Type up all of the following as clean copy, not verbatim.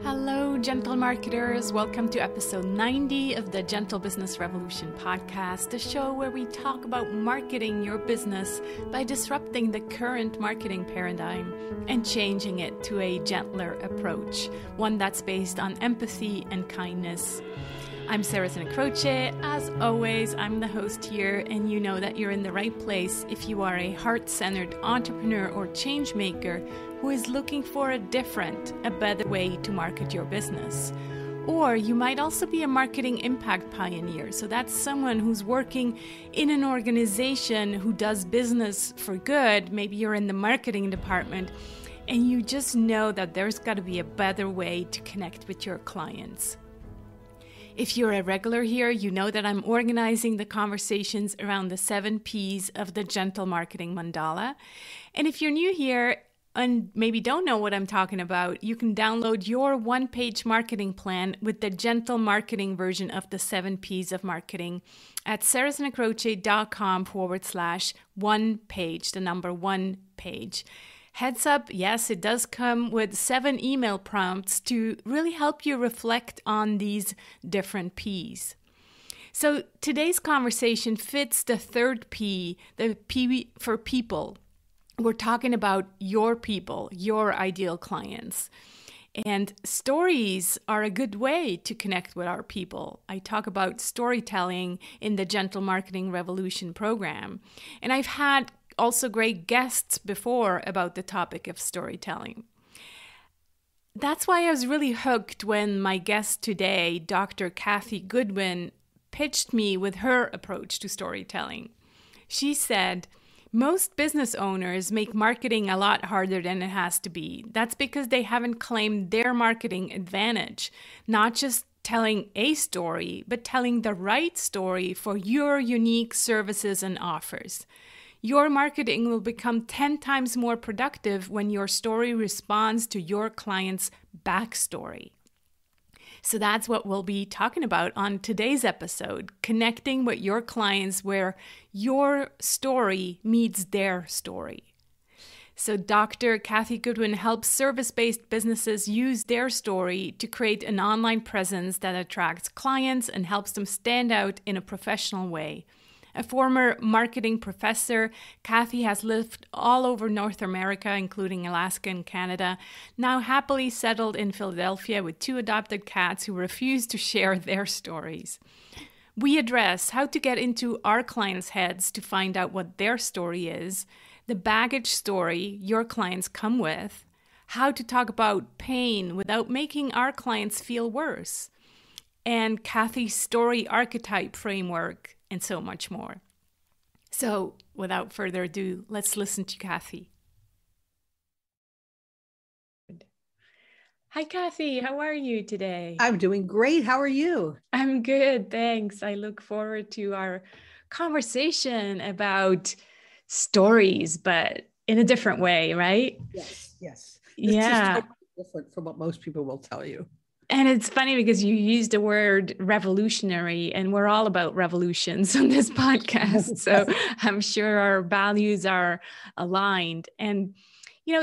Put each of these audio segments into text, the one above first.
Hello, gentle marketers. Welcome to episode 90 of the Gentle Business Revolution podcast, the show where we talk about marketing your business by disrupting the current marketing paradigm and changing it to a gentler approach, one that's based on empathy and kindness. I'm Sarah Croce. As always, I'm the host here, and you know that you're in the right place if you are a heart-centered entrepreneur or change maker who is looking for a better way to market your business. Or you might also be a marketing impact pioneer. So that's someone who's working in an organization who does business for good. Maybe you're in the marketing department and you just know that there's got to be a better way to connect with your clients. If you're a regular here, you know that I'm organizing the conversations around the 7 Ps of the Gentle Marketing Mandala. And if you're new here and maybe don't know what I'm talking about, you can download your one-page marketing plan with the gentle marketing version of the 7 Ps of marketing at sarahsnacroce.com/one page, the number 1 page. Heads up, yes, it does come with 7 email prompts to really help you reflect on these different Ps. So today's conversation fits the 3rd P, the P for people. We're talking about your people, your ideal clients. And stories are a good way to connect with our people. I talk about storytelling in the Gentle Marketing Revolution program. And I've had also great guests before about the topic of storytelling. That's why I was really hooked when my guest today, Dr. Cathy Goodwin, pitched me with her approach to storytelling. She said, most business owners make marketing a lot harder than it has to be. That's because they haven't claimed their marketing advantage, not just telling a story, but telling the right story for your unique services and offers. Your marketing will become 10 times more productive when your story responds to your client's backstory. So that's what we'll be talking about on today's episode, connecting with your clients where your story meets their story. So Dr. Cathy Goodwin helps service-based businesses use their story to create an online presence that attracts clients and helps them stand out in a professional way. A former marketing professor, Cathy has lived all over North America, including Alaska and Canada, now happily settled in Philadelphia with 2 adopted cats who refuse to share their stories. We address how to get into our clients' heads to find out what their story is, the baggage story your clients come with, how to talk about pain without making our clients feel worse, and Cathy's story archetype framework, and so much more. So, without further ado, let's listen to Cathy. Hi, Cathy. How are you today? I'm doing great. How are you? I'm good, thanks. I look forward to our conversation about stories, but in a different way, right? Yes. Yeah. This is totally different from what most people will tell you. And it's funny because you used the word revolutionary, and we're all about revolutions on this podcast. So I'm sure our values are aligned. And,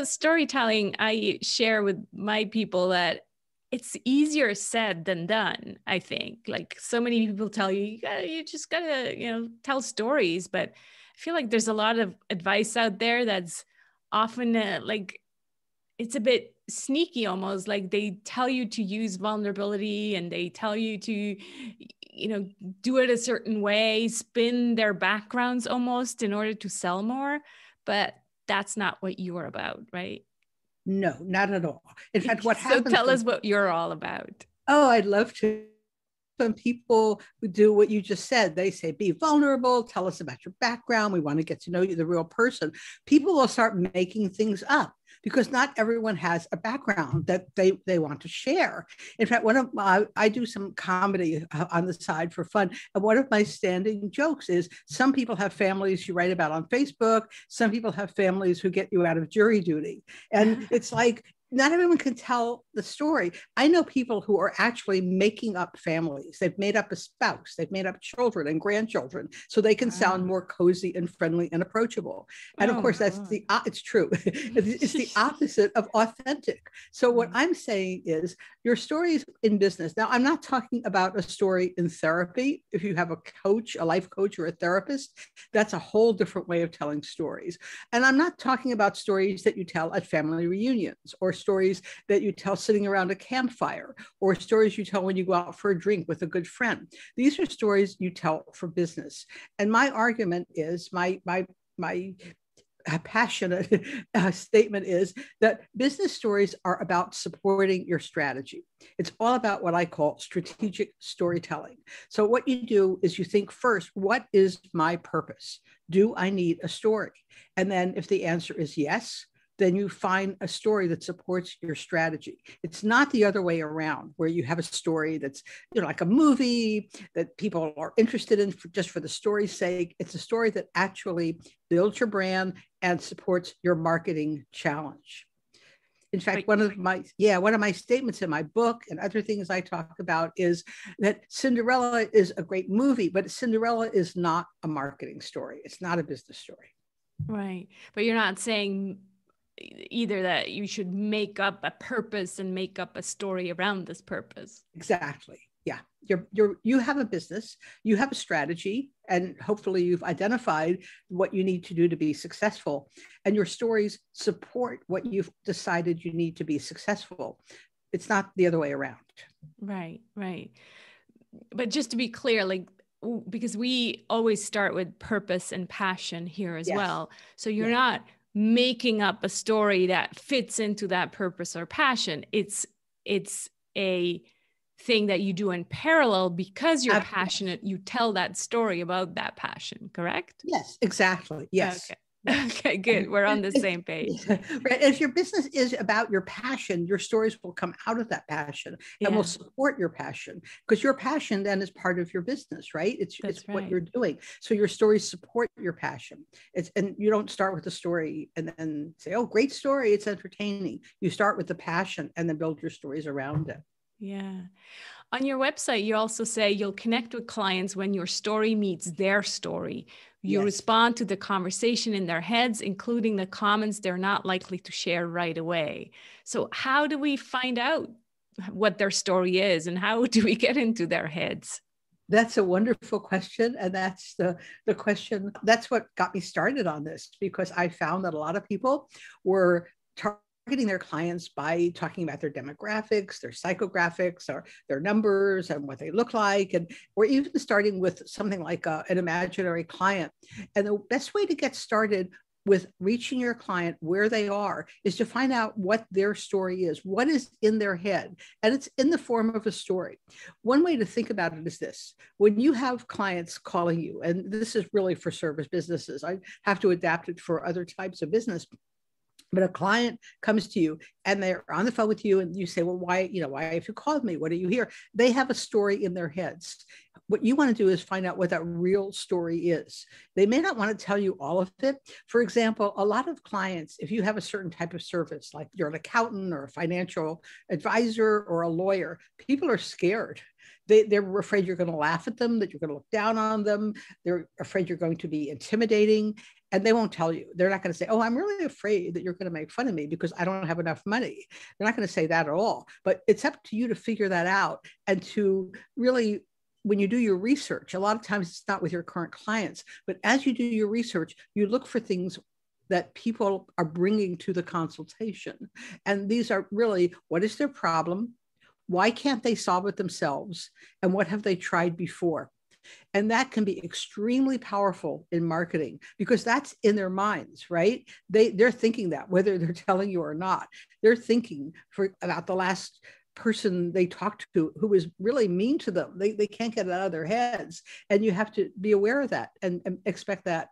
storytelling, I share with my people that it's easier said than done, I think. Like so many people tell you, you just gotta, tell stories. But I feel like there's a lot of advice out there that's often it's a bit sneaky almost, like they tell you to use vulnerability and they tell you to, do it a certain way, spin their backgrounds almost in order to sell more. But that's not what you're about, right? No, not at all. In fact, what happens? So tell us what you're all about. Oh, I'd love to. When people do what you just said, they say, be vulnerable, tell us about your background. We want to get to know you, the real person. People will start making things up because not everyone has a background that they want to share. In fact, I do some comedy on the side for fun. And one of my standing jokes is some people have families you write about on Facebook. Some people have families who get you out of jury duty. And it's like, not everyone can tell the story. I know people who are actually making up families. They've made up a spouse, they've made up children and grandchildren so they can sound more cozy and friendly and approachable. And of course, that's it's true. It's the opposite of authentic. So what I'm saying is your stories in business. Now, I'm not talking about a story in therapy. If you have a coach, a life coach, or a therapist, that's a whole different way of telling stories. And I'm not talking about stories that you tell at family reunions, or stories that you tell sitting around a campfire, or stories you tell when you go out for a drink with a good friend. These are stories you tell for business. And my argument is, my passionate statement is that business stories are about supporting your strategy. It's all about what I call strategic storytelling. So what you do is you think first, what is my purpose? Do I need a story? And then if the answer is yes, then you find a story that supports your strategy. It's not the other way around, where you have a story that's, like a movie that people are interested in just for the story's sake. It's a story that actually builds your brand and supports your marketing challenge. In fact, one of my statements in my book and other things I talk about is that Cinderella is a great movie, but Cinderella is not a marketing story. It's not a business story. Right. But you're not saying either that you should make up a purpose and make up a story around this purpose. Exactly. Yeah. You have a business, you have a strategy, and hopefully you've identified what you need to do to be successful. And your stories support what you've decided you need to be successful. It's not the other way around. Right. But just to be clear, because we always start with purpose and passion here as well. So you're not making up a story that fits into that purpose or passion. It's a thing that you do in parallel because you're passionate. You tell that story about that passion, correct? Yes, exactly. Yes. Okay. Okay, good. We're on the same page. Right. If your business is about your passion, your stories will come out of that passion and will support your passion, because your passion then is part of your business, right? It's what you're doing. So your stories support your passion. And you don't start with the story and then say, oh, great story, it's entertaining. You start with the passion and then build your stories around it. Yeah. On your website, you also say you'll connect with clients when your story meets their story. You respond to the conversation in their heads, including the comments they're not likely to share right away. So how do we find out what their story is, and how do we get into their heads? That's a wonderful question. And that's the question. That's what got me started on this, because I found that a lot of people were targeting their clients by talking about their demographics, their psychographics, or their numbers and what they look like. And we're even starting with something like an imaginary client. And the best way to get started with reaching your client where they are is to find out what their story is, what is in their head. And it's in the form of a story. One way to think about it is this: when you have clients calling you, and this is really for service businesses, I have to adapt it for other types of business. But a client comes to you and they're on the phone with you and you say, well, why have you called me? What are you here? They have a story in their heads. What you want to do is find out what that real story is. They may not want to tell you all of it. For example, a lot of clients, if you have a certain type of service, like you're an accountant or a financial advisor or a lawyer, people are scared. They're afraid you're going to laugh at them, that you're going to look down on them. They're afraid you're going to be intimidating, and they won't tell you. They're not going to say, oh, I'm really afraid that you're going to make fun of me because I don't have enough money. They're not going to say that at all. But it's up to you to figure that out and to really, when you do your research, a lot of times it's not with your current clients, but as you do your research, you look for things that people are bringing to the consultation. And these are really, what is their problem? Why can't they solve it themselves? And what have they tried before? And that can be extremely powerful in marketing, because that's in their minds, right? They're thinking that, whether they're telling you or not. They're thinking about the last person they talked to who was really mean to them. They can't get it out of their heads. And you have to be aware of that and expect that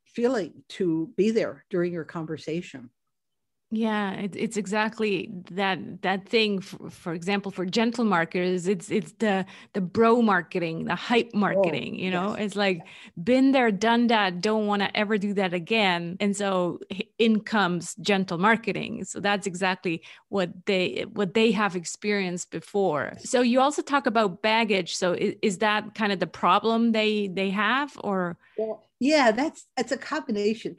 feeling to be there during your conversation. Yeah, it's exactly that thing. For example, for gentle marketers, it's the bro marketing, the hype Oh, marketing. yes. It's like been there, done that. Don't want to ever do that again. And so in comes gentle marketing. So that's exactly what they have experienced before. So you also talk about baggage. So is that kind of the problem they have, or? Well, yeah, that's a combination.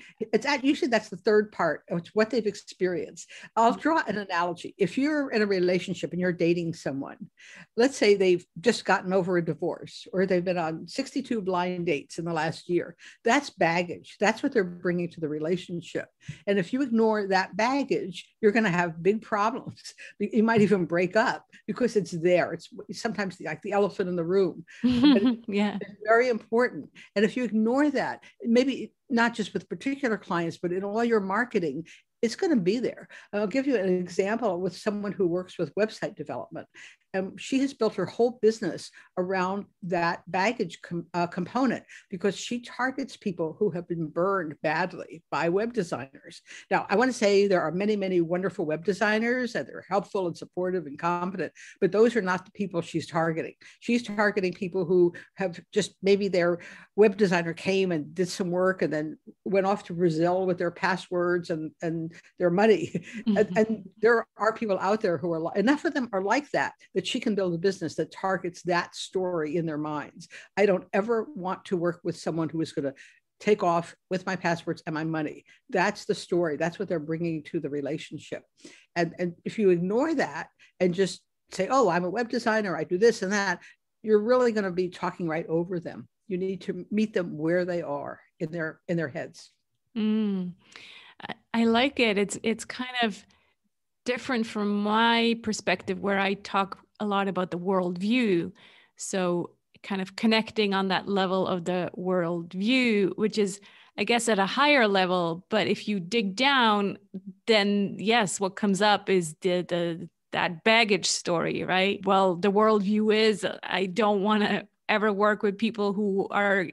Usually that's the third part. It's what they've experienced. I'll draw an analogy. If you're in a relationship and you're dating someone, let's say they've just gotten over a divorce or they've been on 62 blind dates in the last year. That's baggage. That's what they're bringing to the relationship. And if you ignore that baggage, you're going to have big problems. You might even break up because it's there. It's sometimes like the elephant in the room. But Yeah. it's very important. And if you ignore that, maybe not just with particular clients, but in all your marketing, it's going to be there. I'll give you an example with someone who works with website development. And she has built her whole business around that baggage component because she targets people who have been burned badly by web designers. Now, I want to say there are many, many wonderful web designers and they're helpful and supportive and competent, but those are not the people she's targeting. She's targeting people who have just maybe their web designer came and did some work and then went off to Brazil with their passwords and their money. And there are people out there who are, enough of them are like that she can build a business that targets that story in their minds. I don't ever want to work with someone who is going to take off with my passwords and my money. That's the story. That's what they're bringing to the relationship. And if you ignore that and just say, oh, I'm a web designer, I do this and that, you're really going to be talking right over them. You need to meet them where they are in their heads. Mm. I like it. It's kind of different from my perspective, where I talk a lot about the worldview. So kind of connecting on that level of the worldview, which is, I guess, at a higher level. But if you dig down, then yes, what comes up is the that baggage story, right? Well, the worldview is I don't want to ever work with people who are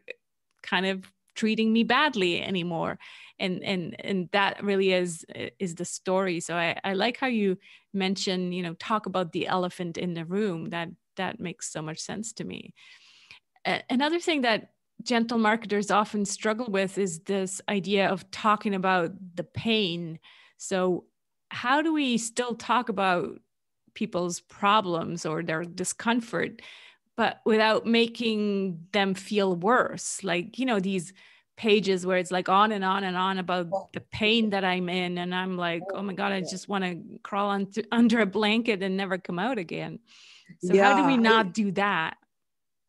kind of treating me badly anymore. And that really is the story. So I like how you mention, talk about the elephant in the room. That makes so much sense to me. Another thing that gentle marketers often struggle with is this idea of talking about the pain. So how do we still talk about people's problems or their discomfort, but without making them feel worse? Like, these pages where it's like on and on and on about the pain that I'm in. And I'm like, oh my God, I just want to crawl under a blanket and never come out again. So how do we Yeah, not do that?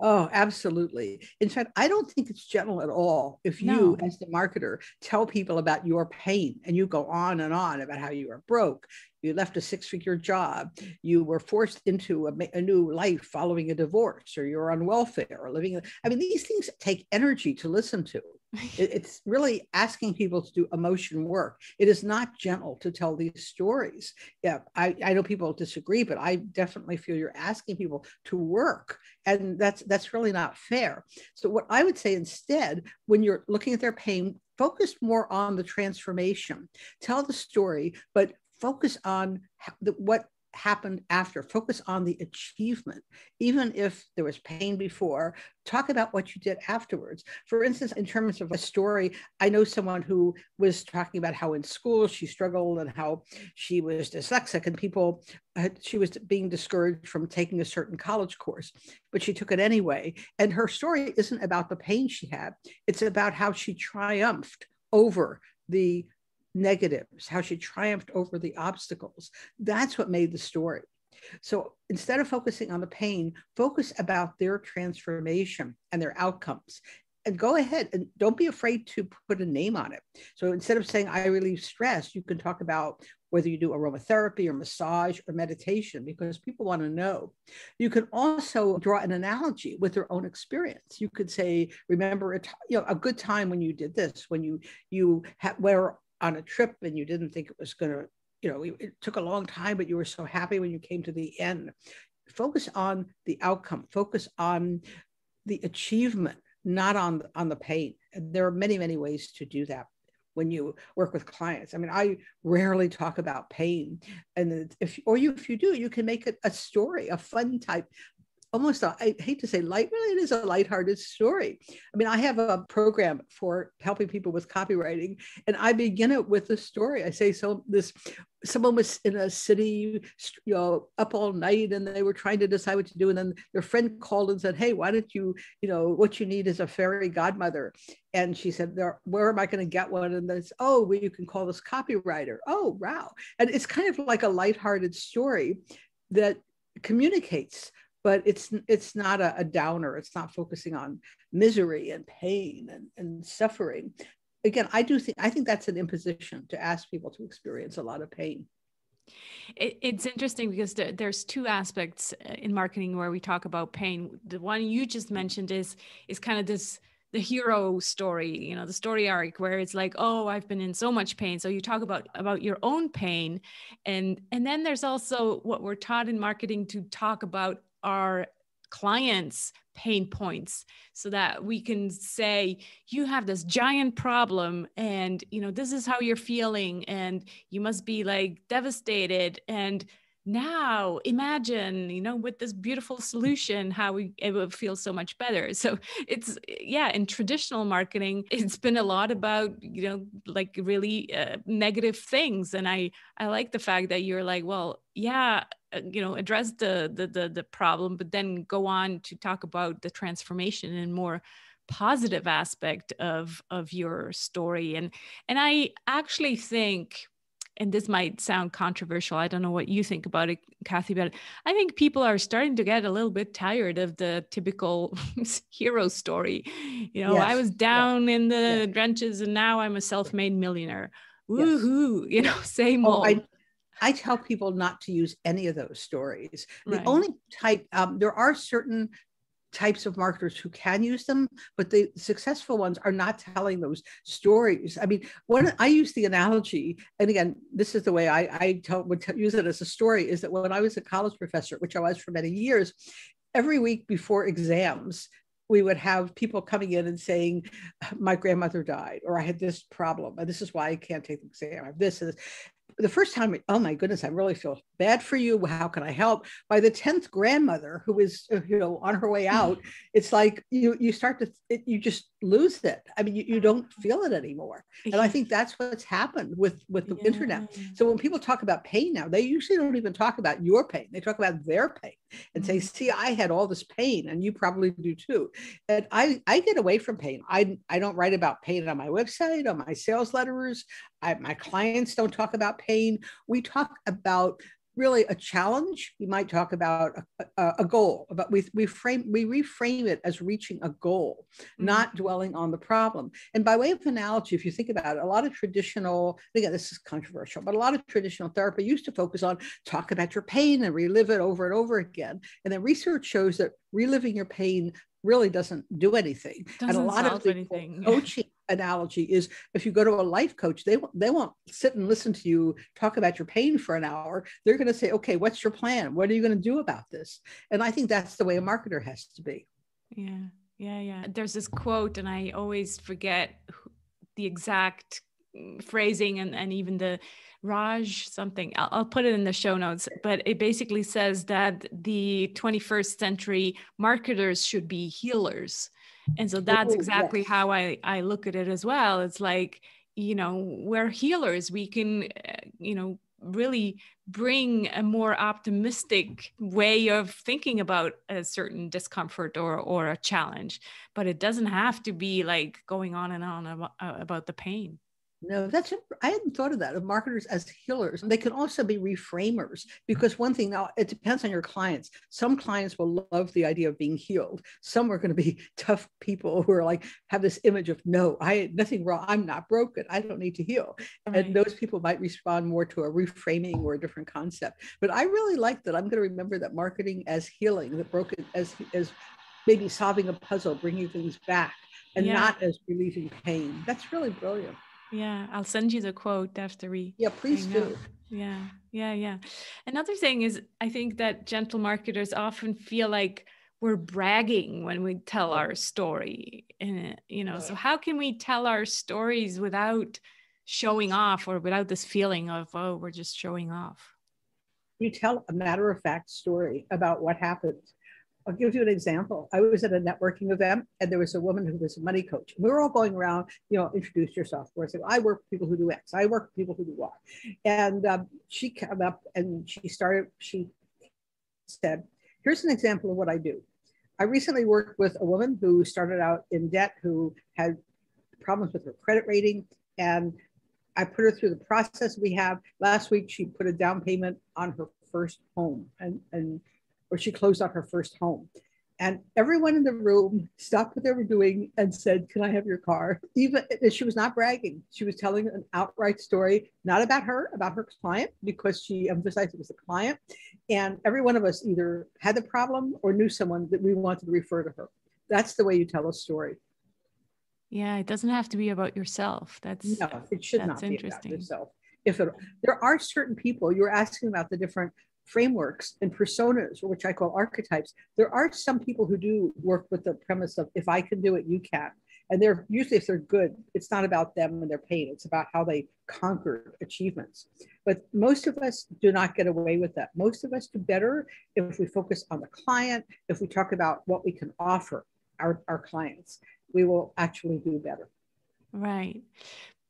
oh, absolutely. In fact, I don't think it's gentle at all if you, No. as the marketer, tell people about your pain and you go on and on about how you are broke, you left a six-figure job, you were forced into a new life following a divorce, or you're on welfare or living. I mean, these things take energy to listen to. It's really asking people to do emotion work. It is not gentle to tell these stories. Yeah, I know people disagree, but I definitely feel you're asking people to work, and that's really not fair. So what I would say instead, when you're looking at their pain, focus more on the transformation. Tell the story, but focus on what happened after. Focus on the achievement. Even if there was pain before, talk about what you did afterwards. For instance, in terms of a story, I know someone who was talking about how in school she struggled and how she was dyslexic, and she was being discouraged from taking a certain college course, but she took it anyway. And her story isn't about the pain she had, it's about how she triumphed over the negatives, how she triumphed over the obstacles. That's what made the story. So instead of focusing on the pain, focus about their transformation and their outcomes. And go ahead and don't be afraid to put a name on it. So instead of saying, I relieve stress, you can talk about whether you do aromatherapy or massage or meditation, because people want to know. You can also draw an analogy with their own experience. You could say, remember a good time when you did this, when you were on a trip and you didn't think it was going to, it took a long time, but you were so happy when you came to the end. Focus on the outcome, focus on the achievement, not on the pain. And there are many, many ways to do that. when you work with clients. I mean, I rarely talk about pain. And if you do, you can make it a story, a fun type, almost I hate to say light, really it is a lighthearted story. I mean, I have a program for helping people with copywriting, and I begin it with a story. I say, someone was in a city, up all night, and they were trying to decide what to do. And then their friend called and said, hey, why don't you, what you need is a fairy godmother. And she said, where am I going to get one? And then it's, oh, well, you can call this copywriter. Oh, wow. And it's kind of like a lighthearted story that communicates, but it's not a downer. It's not focusing on misery and pain and suffering. Again, I think that's an imposition to ask people to experience a lot of pain. It's interesting because there's two aspects in marketing where we talk about pain. The one you just mentioned is kind of the hero story, the story arc where it's like, oh, I've been in so much pain. So you talk about your own pain. And then there's also what we're taught in marketing to talk about our clients' pain points so that we can say, you have this giant problem and, this is how you're feeling and you must be like devastated. And now imagine, with this beautiful solution, how it would feel so much better. So it's, in traditional marketing, it's been a lot about, like really negative things. And I like the fact that you're like, well, address the problem, but then go on to talk about the transformation and more positive aspect of your story. And I actually think, and this might sound controversial, I don't know what you think about it, Cathy, but I think people are starting to get a little bit tired of the typical hero story. Yes. I was down in the trenches and now I'm a self-made millionaire. Woohoo, same old. I tell people not to use any of those stories. The Right. only type, there are certain types of marketers who can use them, but the successful ones are not telling those stories. I mean, when I use the analogy, and again, this is the way I would use it as a story, is that when I was a college professor, which I was for many years, every week before exams, we would have people coming in and saying, my grandmother died, or I had this problem, and this is why I can't take the exam. I have this and this. The first time, oh my goodness, I really feel bad for you. How can I help? By the 10th grandmother who is, on her way out, it's like you start to, you just lose it. I mean, you don't feel it anymore. And I think that's what's happened with the internet. So when people talk about pain now, they usually don't even talk about your pain. They talk about their pain and say, see, I had all this pain and you probably do too. And I get away from pain. I don't write about pain on my website, on my sales letters. My clients don't talk about pain. We talk about really a challenge. We might talk about a goal, but we reframe it as reaching a goal, not dwelling on the problem. And by way of analogy, if you think about it, a lot of traditional, again, this is controversial, but a lot of traditional therapy used to focus on talk about your pain and relive it over and over again. And then research shows that reliving your pain really doesn't do anything. And a lot of the coaching analogy is, if you go to a life coach, they won't sit and listen to you talk about your pain for an hour. They're going to say, okay, what's your plan? What are you going to do about this? And I think that's the way a marketer has to be. Yeah. There's this quote, and I always forget the exact phrasing and even the Raj something. I'll put it in the show notes, but it basically says that the 21st century marketers should be healers. And so that's exactly how I look at it as well. It's like, we're healers. We can, really bring a more optimistic way of thinking about a certain discomfort or a challenge, but it doesn't have to be like going on and on about the pain. No, I hadn't thought of that, of marketers as healers. And they can also be reframers, because one thing, now it depends on your clients. Some clients will love the idea of being healed. Some are going to be tough people who are like, have this image of, no, I had nothing wrong. I'm not broken. I don't need to heal. Right. And those people might respond more to a reframing or a different concept. But I really like that. I'm going to remember that marketing as healing, the broken as maybe solving a puzzle, bringing things back, and not as relieving pain. That's really brilliant. Yeah, I'll send you the quote after we. Yeah, please do. Yeah. Another thing is, I think that gentle marketers often feel like we're bragging when we tell our story. And, so how can we tell our stories without showing off, or without this feeling of, oh, we're just showing off. You tell a matter of fact story about what happened. I'll give you an example. I was at a networking event and there was a woman who was a money coach. We were all going around, introduce yourself. Where I said, I work with people who do X. I work with people who do Y. And she came up and she said, here's an example of what I do. I recently worked with a woman who started out in debt, who had problems with her credit rating. And I put her through the process we have. Last week, she put a down payment on her first home or she closed on her first home. And everyone in the room stopped what they were doing and said, can I have your car? Even she was not bragging. She was telling an outright story, not about her client, because she emphasized it was the client. And every one of us either had the problem or knew someone that we wanted to refer to her. That's the way you tell a story. Yeah, it doesn't have to be about yourself. No, it should not be about yourself. There are certain people, you're asking about the different frameworks and personas, which I call archetypes. There are some people who do work with the premise of, if I can do it, you can. And they're usually, if they're good, it's not about them and their pain. It's about how they conquer achievements. But most of us do not get away with that. Most of us do better if we focus on the client, if we talk about what we can offer our clients. We will actually do better. Right.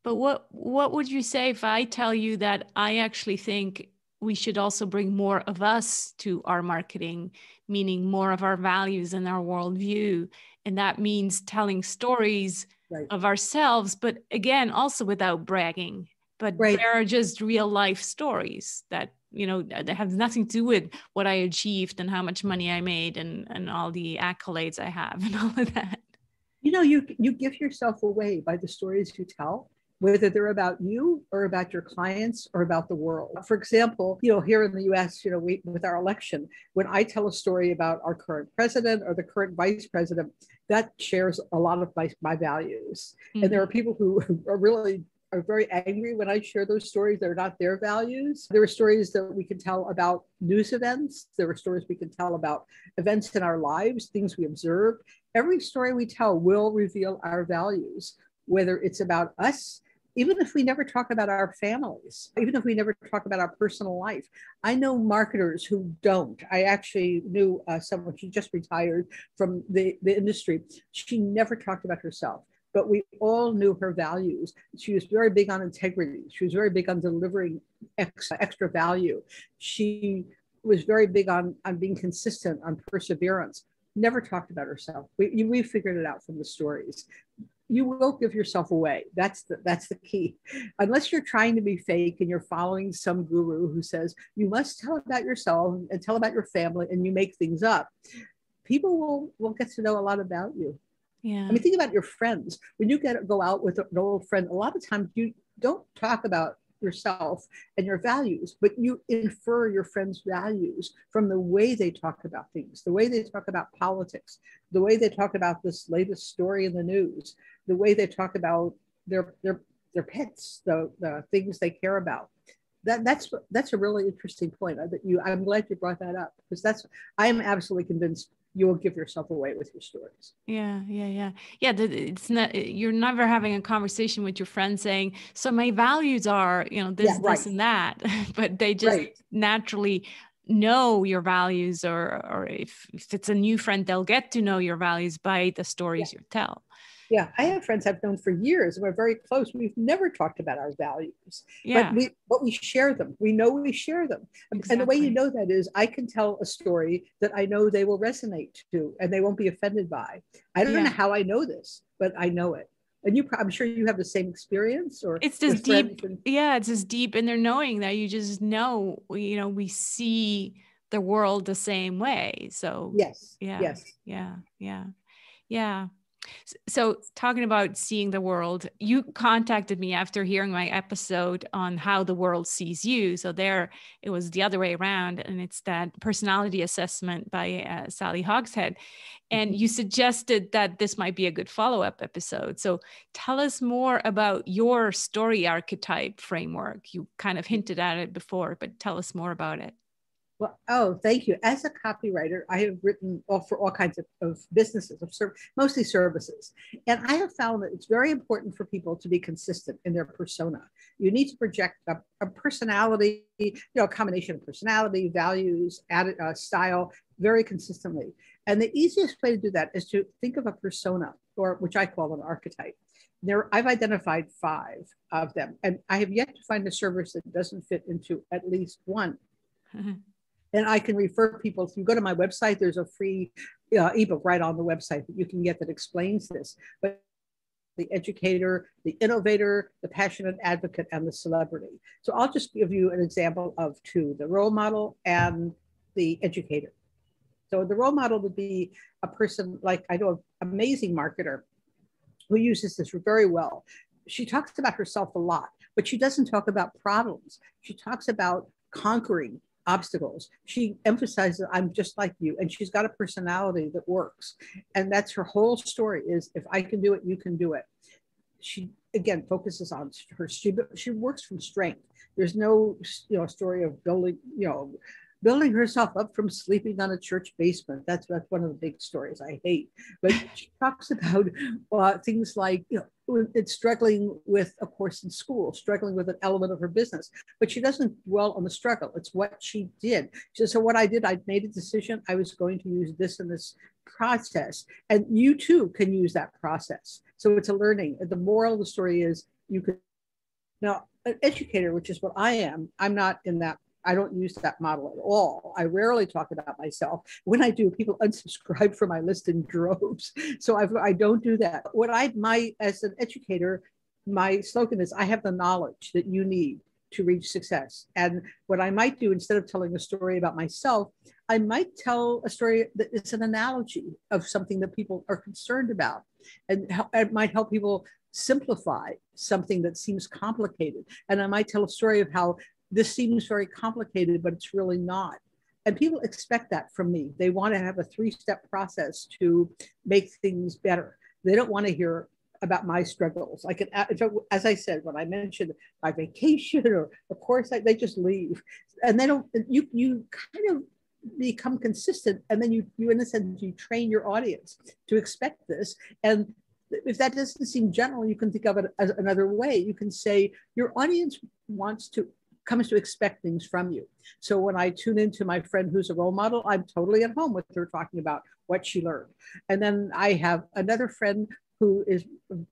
But what would you say if I tell you that I actually think we should also bring more of us to our marketing, meaning more of our values and our worldview? And that means telling stories of ourselves, but again, also without bragging, but they're just real life stories that, that have nothing to do with what I achieved and how much money I made and all the accolades I have and all of that. You give yourself away by the stories you tell, whether they're about you or about your clients or about the world. For example, here in the US, with our election, when I tell a story about our current president or the current vice president, that shares a lot of my values. Mm-hmm. And there are people who are very angry when I share those stories. They're not their values. There are stories that we can tell about news events. There are stories we can tell about events in our lives, things we observe. Every story we tell will reveal our values, whether it's about us, even if we never talk about our families, even if we never talk about our personal life. I know marketers who don't. I actually knew someone, she just retired from the industry. She never talked about herself, but we all knew her values. She was very big on integrity. She was very big on delivering extra value. She was very big on being consistent, on perseverance. Never talked about herself. We figured it out from the stories. You will give yourself away. That's the key. Unless you're trying to be fake and you're following some guru who says you must tell about yourself and tell about your family and you make things up, people will get to know a lot about you. Yeah. I mean, think about your friends. When you go out with an old friend, a lot of times you don't talk about yourself and your values, but you infer your friend's values from the way they talk about things, the way they talk about politics, the way they talk about this latest story in the news, the way they talk about their pets, the things they care about. That's a really interesting point. I'm glad you brought that up, because I am absolutely convinced you will give yourself away with your stories. Yeah. It's not, you're never having a conversation with your friend saying, so my values are, this and that, but they just naturally know your values, or if it's a new friend, they'll get to know your values by the stories you tell. Yeah, I have friends I've known for years, and we're very close. We've never talked about our values, but we share them. We know we share them. Exactly. And the way you know that is I can tell a story that I know they will resonate to and they won't be offended by. I don't know how I know this, but I know it. And I'm sure you have the same experience, or it's this deep. It's this deep in their knowing that you just know, we see the world the same way. So yes. So talking about seeing the world, you contacted me after hearing my episode on how the world sees you. So there, it was the other way around. And it's that personality assessment by Sally Hogshead. And you suggested that this might be a good follow-up episode. So tell us more about your story archetype framework. You kind of hinted at it before, but tell us more about it. Well, oh, thank you. As a copywriter, I have written for all kinds of businesses, mostly services. And I have found that it's very important for people to be consistent in their persona. You need to project a personality, a combination of personality, values, style very consistently. And the easiest way to do that is to think of a persona, or which I call an archetype. I've identified 5 of them, and I have yet to find a service that doesn't fit into at least one. And I can refer people, if you go to my website, there's a free ebook right on the website that you can get that explains this. But the educator, the innovator, the passionate advocate, and the celebrity. So I'll just give you an example of 2, the role model and the educator. So the role model would be a person like, I know, an amazing marketer who uses this very well. She talks about herself a lot, but she doesn't talk about problems. She talks about conquering obstacles. She emphasizes, I'm just like you, and she's got a personality that works. And that's her whole story is, if I can do it, you can do it. She, again, focuses on her, she works from strength. There's no, story of building herself up from sleeping on a church basement. That's one of the big stories I hate. But she talks about things like, it's struggling with, of course, in school, struggling with an element of her business. But she doesn't dwell on the struggle. It's what she did. She said, so what I did, I made a decision. I was going to use this and this process. And you too can use that process. So it's a learning. The moral of the story is you could. Now, an educator, which is what I am, I'm not in that. I don't use that model at all. I rarely talk about myself. When I do, people unsubscribe from my list in droves. So I don't do that. As an educator, my slogan is, I have the knowledge that you need to reach success. And what I might do, instead of telling a story about myself, I might tell a story that is an analogy of something that people are concerned about. And it might help people simplify something that seems complicated. And I might tell a story of how this seems very complicated, but it's really not. And people expect that from me. They want to have a 3-step process to make things better. They don't want to hear about my struggles. As I said, when I mentioned my vacation or a course, they just leave. And they don't, you kind of become consistent. And then you in a sense, you train your audience to expect this. And if that doesn't seem general, you can think of it as another way. You can say your audience comes to expect things from you. So when I tune into my friend who's a role model, I'm totally at home with her talking about what she learned. And then I have another friend who is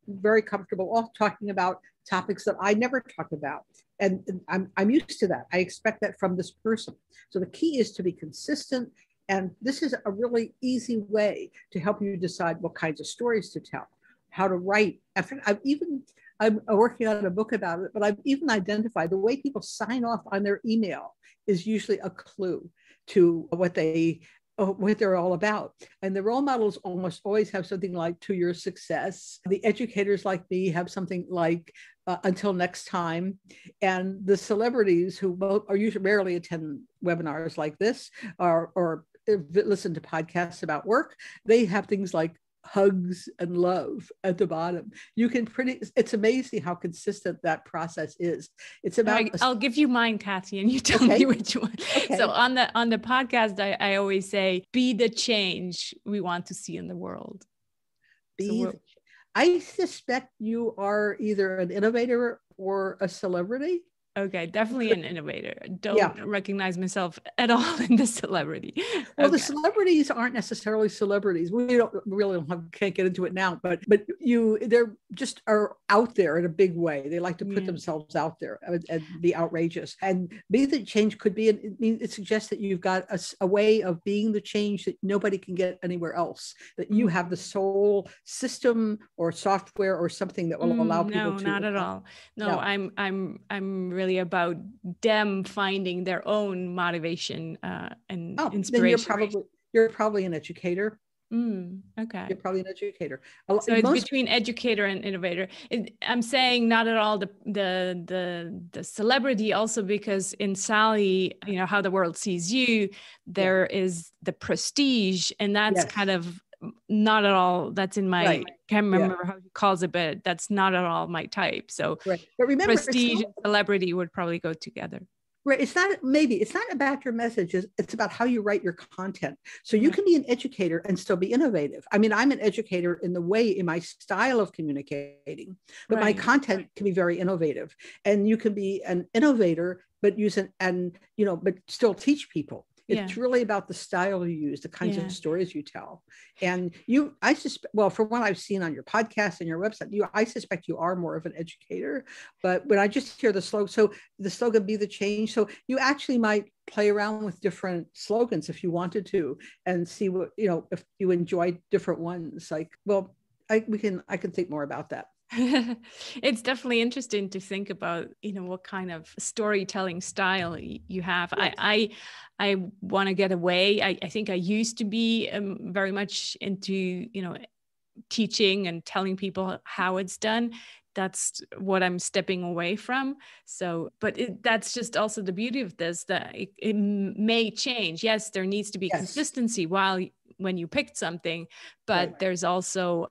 very comfortable off talking about topics that I never talk about. And I'm used to that. I expect that from this person. So the key is to be consistent. And this is a really easy way to help you decide what kinds of stories to tell, how to write. I'm working on a book about it, but I've even identified the way people sign off on their email is usually a clue to what they're all about. And the role models almost always have something like, to your success. The educators like me have something like, until next time. And the celebrities who are usually rarely attend webinars like this or listen to podcasts about work, they have things like, hugs and love at the bottom. It's amazing how consistent that process is. It's about, I'll give you mine, Cathy, and you tell me which one. Okay. So on the podcast, I always say, be the change we want to see in the world. I suspect you are either an innovator or a celebrity. Okay, definitely an innovator. Don't recognize myself at all in the celebrity. Well, the celebrities aren't necessarily celebrities. We can't get into it now, but they're just are out there in a big way. They like to put themselves out there and be outrageous. And be the change could be, it suggests that you've got a way of being the change that nobody can get anywhere else. That you have the sole system or software or something that will allow people to. No, not at all. No, I'm really about them finding their own motivation and inspiration. Then you're probably an educator. Okay. You're probably an educator. So it's between educator and innovator. I'm saying not at all the celebrity, also because in Sally, how the world sees you, there is the prestige, and that's kind of not at all. That's in my, can't remember how he calls it, but that's not at all my type. So but remember, prestige and celebrity would probably go together. Right. It's not about your messages. It's about how you write your content. So you can be an educator and still be innovative. I mean, I'm an educator in my style of communicating, but my content can be very innovative. And you can be an innovator, but but still teach people. It's really about the style you use, the kinds of stories you tell. And from what I've seen on your podcast and your website, I suspect you are more of an educator. But when I just hear the slogan, so the slogan be the change. So you actually might play around with different slogans if you wanted to, and see what, if you enjoy different ones. I can think more about that. It's definitely interesting to think about, what kind of storytelling style you have. Yes. I want to get away. I think I used to be very much into, teaching and telling people how it's done. That's what I'm stepping away from. So, but that's just also the beauty of this, that it may change. Yes, there needs to be consistency when you picked something, but there's also,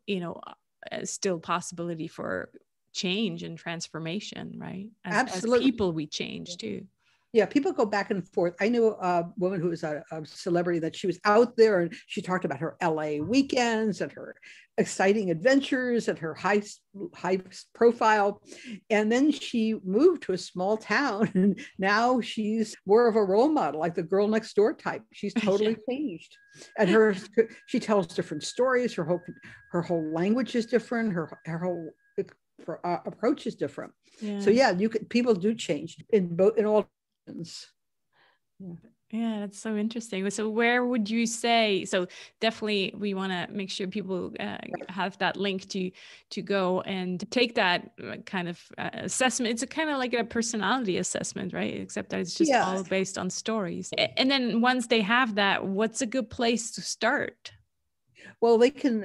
still possibility for change and transformation, right? Absolutely. As people, we change too. Yeah, people go back and forth. I knew a woman who was a celebrity that she was out there and she talked about her LA weekends and her exciting adventures and her high profile. And then she moved to a small town and now she's more of a role model, like the girl next door type. She's totally changed. And she tells different stories. Her whole language is different. Her whole approach is different. Yeah. So people do change in all. Yeah, that's so interesting. So where would you say, so definitely we want to make sure people have that link to go and take that kind of assessment. It's kind of like a personality assessment, right? Except that it's just all based on stories. And then once they have that, what's a good place to start? Well,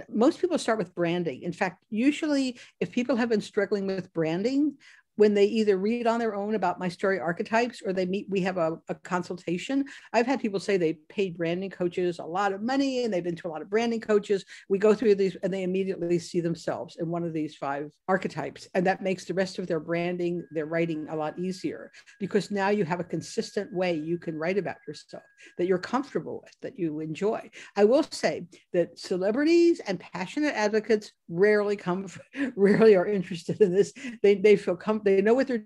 most people start with branding. In fact, usually if people have been struggling with branding, when they either read on their own about my story archetypes or we have a consultation. I've had people say they paid branding coaches a lot of money and they've been to a lot of branding coaches. We go through these and they immediately see themselves in one of these 5 archetypes. And that makes the rest of their branding, their writing a lot easier, because now you have a consistent way you can write about yourself that you're comfortable with, that you enjoy. I will say that celebrities and passionate advocates rarely are interested in this. They feel comfortable. They know what they're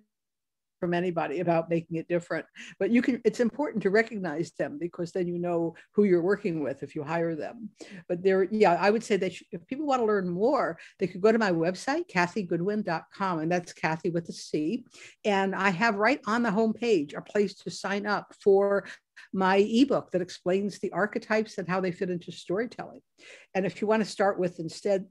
from anybody about making it different, but it's important to recognize them, because then you know who you're working with if you hire them. But I would say that if people want to learn more, they could go to my website, cathygoodwin.com, and that's Cathy with a C. And I have right on the homepage a place to sign up for my ebook that explains the archetypes and how they fit into storytelling. And if you want to start with instead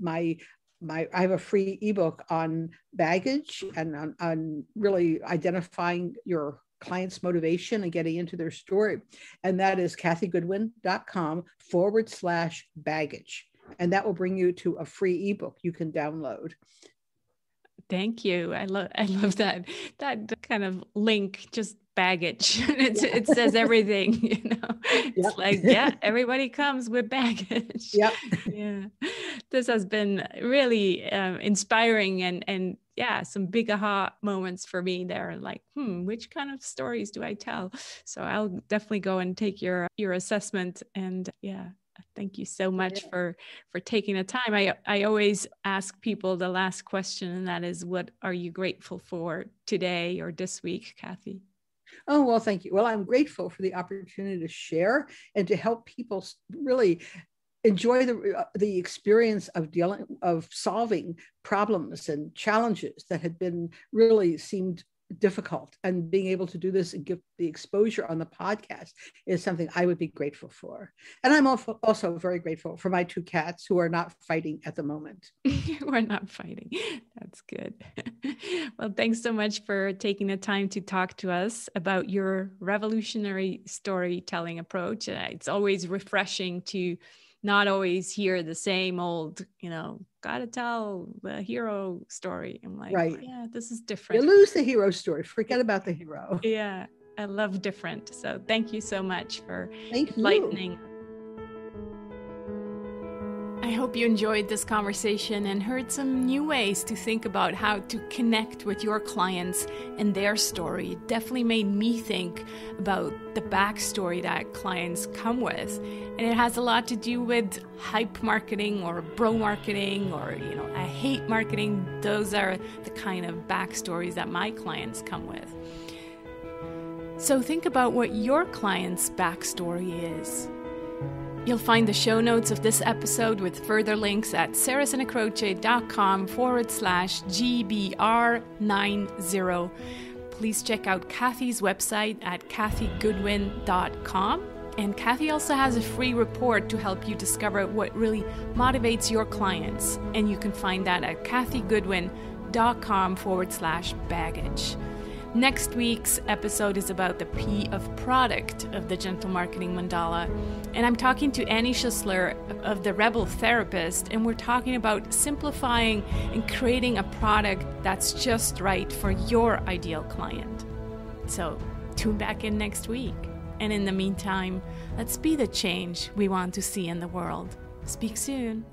I have a free ebook on baggage and on really identifying your client's motivation and getting into their story. And that is cathygoodwin.com/baggage. And that will bring you to a free ebook you can download. Thank you. I love that kind of link, just baggage. It says everything, It's everybody comes with baggage. Yep. Yeah. This has been really inspiring and some big aha moments for me there. Like, which kind of stories do I tell? So I'll definitely go and take your assessment, and thank you so much for taking the time. I always ask people the last question, and that is, what are you grateful for today or this week, Cathy? Oh, well, thank you. Well, I'm grateful for the opportunity to share and to help people really enjoy the experience of solving problems and challenges that had been really seemed difficult, and being able to do this and give the exposure on the podcast is something I would be grateful for. And I'm also very grateful for my 2 cats who are not fighting at the moment. We're not fighting. That's good. Well, thanks so much for taking the time to talk to us about your revolutionary storytelling approach. It's always refreshing to not always hear the same old, gotta tell the hero story. I'm like, this is different. You lose the hero story. Forget about the hero. Yeah, I love different. So thank you so much for enlightening. I I hope you enjoyed this conversation and heard some new ways to think about how to connect with your clients and their story. It definitely made me think about the backstory that clients come with. And it has a lot to do with hype marketing or bro marketing or, I hate marketing. Those are the kind of backstories that my clients come with. So think about what your client's backstory is. You'll find the show notes of this episode with further links at sarahsinacroce.com/GBR90. Please check out Cathy's website at cathygoodwin.com. And Cathy also has a free report to help you discover what really motivates your clients. And you can find that at cathygoodwin.com/baggage. Next week's episode is about the P of product of the Gentle Marketing Mandala. And I'm talking to Annie Schussler of the Rebel Therapist, and we're talking about simplifying and creating a product that's just right for your ideal client. So tune back in next week. And in the meantime, let's be the change we want to see in the world. Speak soon.